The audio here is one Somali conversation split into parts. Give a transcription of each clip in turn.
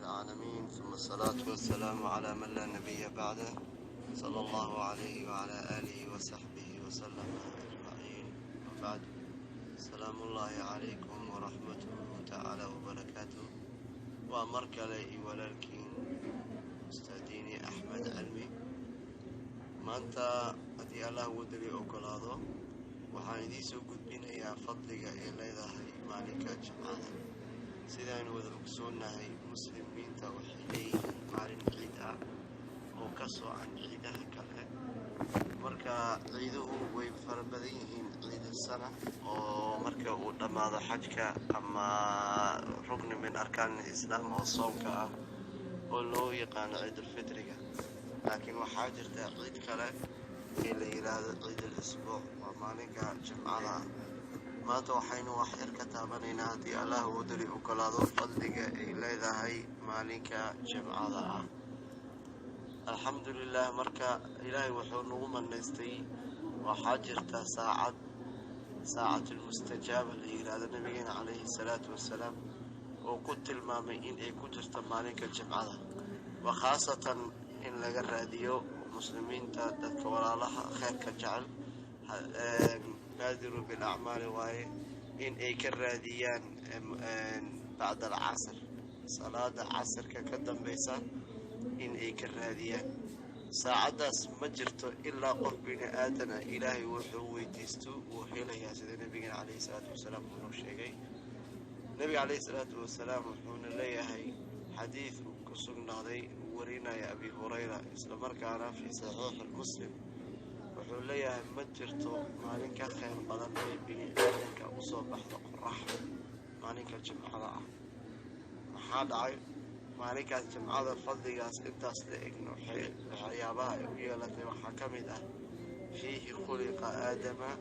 العالمين ثم الصلاة والسلام على من لا نبي بعده صلى الله عليه وعلى آله وصحبه وسلم أجمعين وبعد سلام الله عليكم ورحمته تعالى وبركاته وأمرك لي ولكن أستاذيني أحمد علمي ما أنت أدي الله ودري أقلاده وحاندي سوقت بنا يا فضلك إلى ذهي مالك جمعه sidaan wada ogsoonahay muslimiinta waxay leeyihiin maalin ciid ah oo ka soocan ciidaha kale marka ciiduhu way fara badan yihiin ciid sana oo marka uu dhamaado xajka ama rugni min arkaan islaam oo soonka ah oo loo yaqaan ciid al-fitriga laakiin waxaa jirta ciid kale ee la yiraahdo ciid al-isbuuc waa maalinka jumcada maanta waxaynu wax yar ka taabanaynaa haddii allah uu diri u kalaado fadliga ay leedahay maalinka jimcada ah alxamdulilah marka ilaahay wuxuu nagu manaystay waxaa jirta saacatulmustajaaba la yiraahdo nabigeena calayhi salaatu wasalaam oo ku tilmaamay in ay ku jirto maalinka jimcada wa khaasatan in laga raadiyo muslimiinta dadka walaalaha khayrka jecel بادروا بالأعمال واي إن أي كراديان بعد العصر صلاة العصر كقدم بيسا إن أي كراديان ساعة مجرته إلا قربنا آدنا إلهي وحوي تيستو وحيله يا سيدنا النبي عليه الصلاة والسلام ونوشيغي النبي عليه الصلاة والسلام وحونا ليهي حديث كسرنا ذي ورينا يا أبي هريرة إسلام مركعنا في صحيح المسلم wuxuu leeyahay ma jirto maalin ka khayr badan ee bini'aadamka u soo baxdo qorax maalinka jimcada ah maxaa dhacay maalinkaas jimcada fadligaas intaas la egno waxyaabaha ay u yeelatay waxaa ka mid ah fiihi khuliqa aadama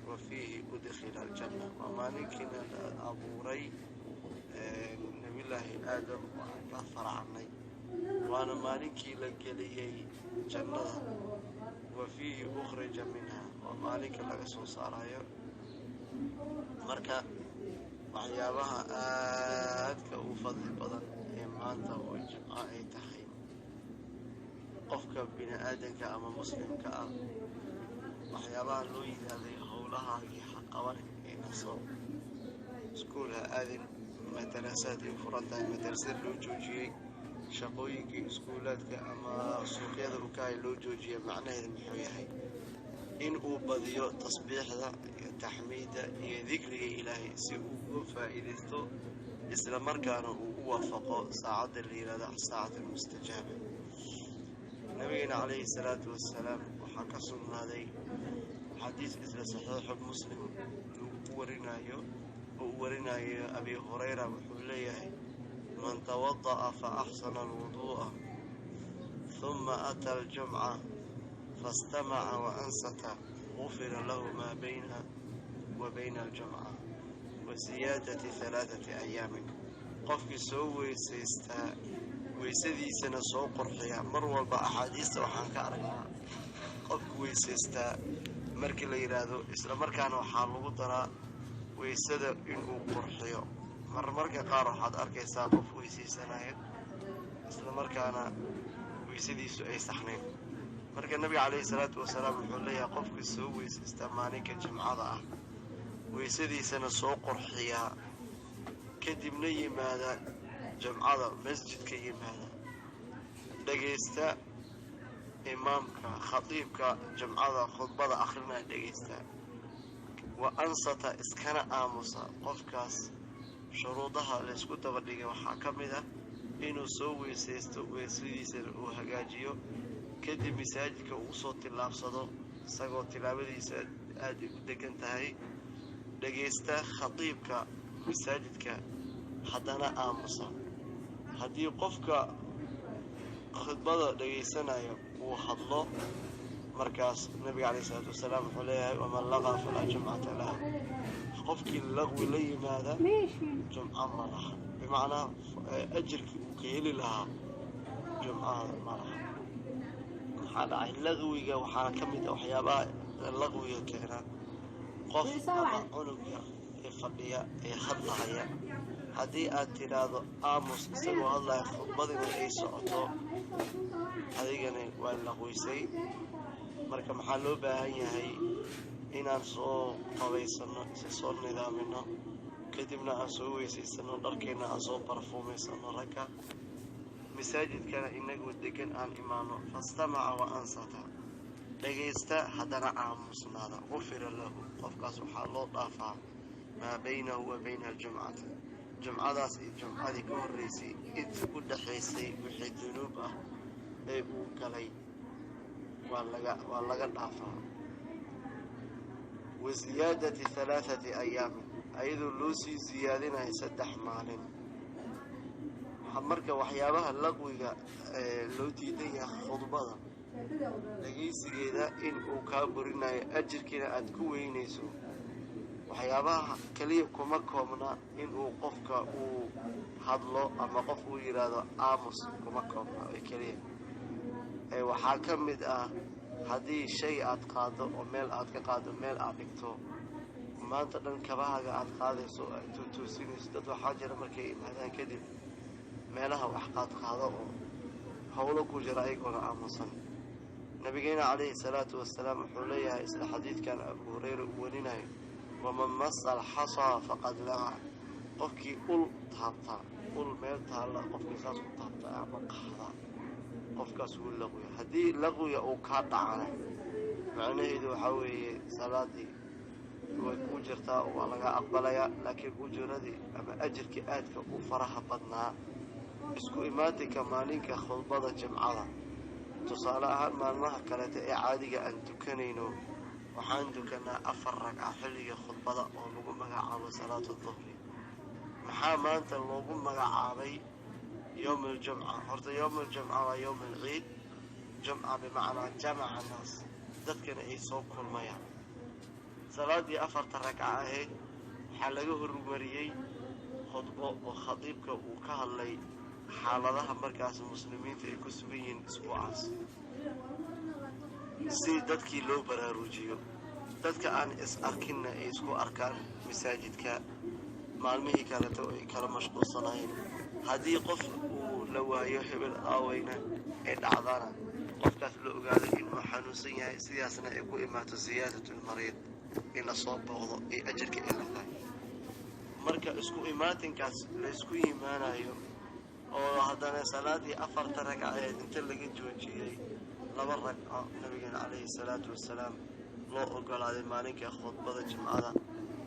wa fiihi udkhila aljanna waa maalinkiina la abuuray nabiyullaahi aadam waan ka faracnay waana maalinkii la geliyey jannada وفيه أخرج منها ومالك لك سوسارايا مركا وحيابها آدك وفضل بدن إيمانتا وجمعاء تحيم قفك بين آدنك أما مسلم كأم وحيابها لوي هذه حولها حق ورك نصر سكولها آذن مدرسات فرنتها مدرسة لوجوجي shaqooyinkii iskuulaadka ama suuqyada rukaay loo joojiyo macnaheedu muxuu yahay in uu badiyo tasbiixda iyo taxmiida iyo dikriga ilaahay si uu uga faa'iidaysto isla markaana uu u waafaqo saacadda la yiraahdo saacadul mustajaaba nabigeena calayhi salaatu wassalaam waxaa ka sugnaaday xadiis isla saxiix muslim uu warinayo abi hurayra wuxuu leeyahay من توضأ فأحسن الوضوء ثم أتى الجمعة فاستمع وأنصت غفر له ما بينه وبين الجمعة وزيادة 3 أيام قفك سوي سيستا ويسدي سنة سوق قرحية مروى بأحاديث وحان كارنا قفك ويسيستا مركي ليرادو إسلا مركانو حالو ترى ويسدى إنه قرحية marmarka qaar waxaad arkaysaa qof weysiisanayo isla markaana weysadiisu ay saxnayn marka nabiga calayhi salaatu wasalaam wuxuu leeyahay qofka soo weysaysta maalinka jimcada ah weysadiisana soo qurxiya kadibna yimaada jimcada masjidka yimaada dhageysta imaamka khatiibka jimcada khudbada akhrina dhageysta wa ansata iskana aamusa qofkaas shuruudaha la isku daba dhigay waxaa ka mid ah inuu soo weysaysto weysadiisana uu hagaajiyo kadib masaajidka uu soo tilaabsado isagoo tilaabadiisa aad u degan tahay dhageysta khatiibka masaajidka haddana aamusa haddii qofka khudbada dhageysanayo uu hadlo markaas nabiga calayhi salaatu wasalaam wuxuu leeyahay waman laqa falaa jumcata lahu qofkii laqwi la yimaada jumca ma laha bimacnaa ajirkii uu ka heli lahaa jumcada ma laha maxaa dhacay laqwiga waxaa ka mid ah waxyaabaha laqwiga keena qof ama cunug yar ee fadhiya ee hadlahaya haddii aad tiraahdo aamus isagoo hadlaya khudbadina ay socoto adigana waa laqweysay. marka maxaa loo baahan yahay inaan soo qabaysano, si soo nidaamino, kadibna aan soo weysaysano, dharkeena aan soo barfuumaysano, ragga masaajidkana inagoo degan aan imaano. fastamaca wa ansata, dhagaysta haddana aamusnaada. gufira lahu, qofkaas waxaa loo dhaafaa maa baynahu wa bayna aljumcati, jumcadaas iyo jumcadii ka horreysay inta u dhaxaysay wixii dunuub ah ee uu galay waa laga dhaafaa. wa ziyaadati 3 ayaamin, ayadoo loo sii ziyaadinayo 3 maalin. marka waxyaabaha laqwiga loo diidan yahay khudbada dhagaysigeeda in uu kaa burinayo ajirkiina aad ku weynayso. waxyaabaha kaliya kuma koobna in uu qofka uu hadlo ama qof uu yiraahdo aamus, kuma koobna kaliya. waxaa ka mid ah haddii shay aad qaado oo meel aad ka qaado, meel aad dhigto, maanta dhan kabahaaga aad qaadayso oo aad tuutuusinayso. dad waxaa jira markay imaadaan kadib meelaha wax qaado oo howlo ku jira ayagoona aamusan. nabigeena calayhi salaatu wasalaam wuxuu leeyahay isla xadiidkan abu hureyra uu warinayo, waman masa alxasaa faqad laca, qofkii ul taabta, ul meel taalla qofkii saas u taabta ama qaada, qofkaas wuu laqwiya. haddii laqwiga uu kaa dhacana macnaheedu waxaa weeye salaadii way ku jirtaa oo waa laga aqbalayaa, laakiin ujuradii ama ajirkii aadka u faraha badnaa isku imaatinka maalinka khudbada jimcada. tusaale ahaan maalmaha kaleeta ee caadiga aan tukanayno, waxaan tukanaa 4 ragca xilliga khudbada oo lagu magacaabo salaatu duhri. maxaa maanta loogu magacaabay يوم الجمعة؟ horta يوم الجمعة waa يوم العيد. جمعة بمعنى جمع الناس، dadkana ay soo kulmayaan. salaadii 4 ragca ahayd waxaa laga hormariyey khudbo oo khadiibka uu ka hadlay xaaladaha markaas muslimiinta ay ku sugan yihiin isbuucaas, si dadkii loo baraarujiyo. dadka aan is arkinna ay isku arkaan masaajidka. maalmihii kaleto ay kala mashquulsanayeen. haddii qof uu la waayo hebel aaweyna ee dhacdana qofkaas la ogaado inuu xanuunsan yahay, sidaasna ay ku imaato ziyaadatulmariid in la soo booqdo ay ajarka ay leedahay. marka isku imaatinkaas laysku yimaanayo oo haddana salaadii 4 ragca ee inta laga joojiyey 2 ragco nabigeena calayhi salaatu wasalaam loo ogolaaday maalinka khudbada jimcada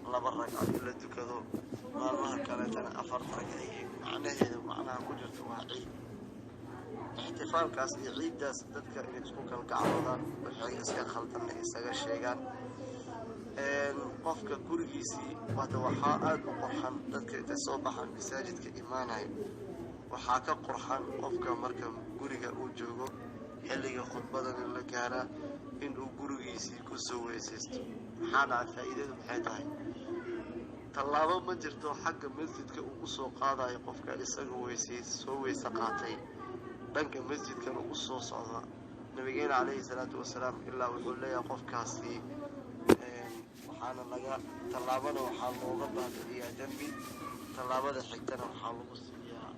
2 ragco in la tukado, maalmaha kaleetana 4 ragco. macnaheedu macnaha ku jirto waa ciid. ixtifaalkaas iyo ciiddaas dadka inay isku kalgacloodaan, waxay iska khaldanna isaga sheegaan. qofka gurigiisii wada waxaa aad u qurxan, dadka intay soo baxaan masaajidka imaanayo waxaa ka qurxan qofka marka guriga uu joogo xilliga khudbadana la gaaraa inuu gurigiisii ku soo weysaysto. maxaa dhaca? faa'iidadu maxay tahay? tallaabo ma jirto xagga masjidka uu u soo qaadayo qofka isaga soo weyse qaatay, dhanka masjidkan uu soo socda. nabigeena calayhi salaatu wasalaam ilaa wuxuu leeyahay qofkaasi waxaana laga tallaabada waxaa looga baadiliyaa dembi, tallaabada xigtana waxaa lagu siiyaa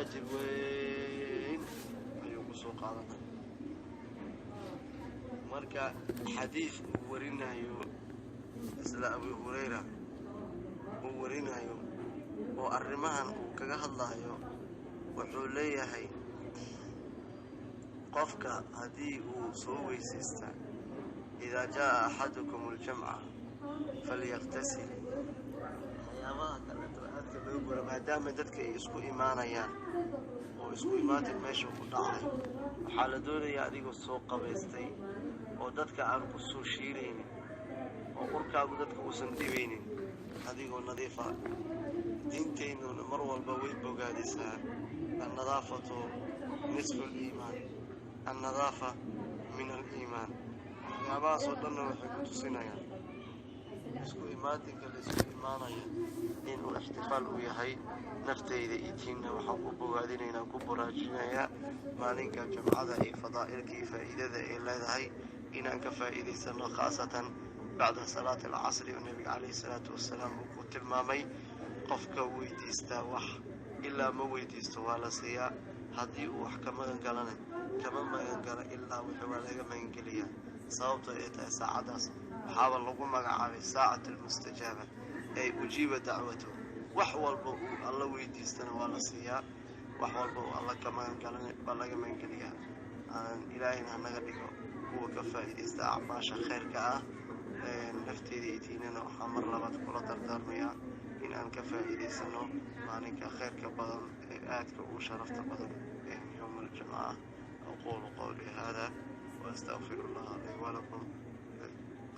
ajir weyn ayuu ku soo qaadanaya. marka xadiis uu warinayo isla abu hureyra uu warinayo oo arrimahan uu kaga hadlayo, wuxuu leeyahay qofka haddii uu soo weysaysta idaa jaa axadukum aljamca falyaqtasil. waxyaabaha kaleeto aadka loo gura maadaama dadka ay isku imaanayaan oo isku imaatin meesha ku dhacay, waxaa la doonayaa adigoo soo qabaystay oo dadka aan ku soo shiiraynin oo qurkaagu dadka uusan dhibaynin, adigoo nadiifa. diinteennuna mar walba way bogaadisaa annadaafatu nisfu aliimaan, annadaafa min aliimaan. waxyaabahaasoo dhanna waxay ku tusinayaan isku imaatinka laysku imaanayo inuu ixtifaal u yahay. naftayda iyo tiinna waxaan ku bogaadinaynaa, ku baraajinayaa maalinka jumcada iyo fadaa'ilka iyo faa'iidada ay leedahay inaan ka faa'iidaysano, khaasatan bacda salaati alcasri oo nabiga calayhi salaatu wasalaam uu ku tilmaamay qofka weydiista wax ilaa ma weydiisto waa la siiyaa haddii uu wax ka magan galana kama magan gala ilaa wixii waa laga magan geliyaa sababto ay tahay saacadaas waxaaba lagu magacaabay saacatu lmustajaaba ay ujiiba dacwatu wax walba uu alla weydiistana waa la siiyaa wax walba uu alla ka magan galana baa laga magan geliyaa ilaahayna hanaga dhigo kuwa ka faa'iidaysta acmaasha khayrka ah nafteeda iyo diinana waxaa mar labaad kula dardaarmayaa in aan ka faa'iidaysano maalinka khayrka badan ee aadka ugu sharafta badan yowm aljumca. aqulu qawli hada wa astaghfiru llah li wa lakum.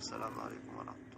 assalaamu calaykum waraxmat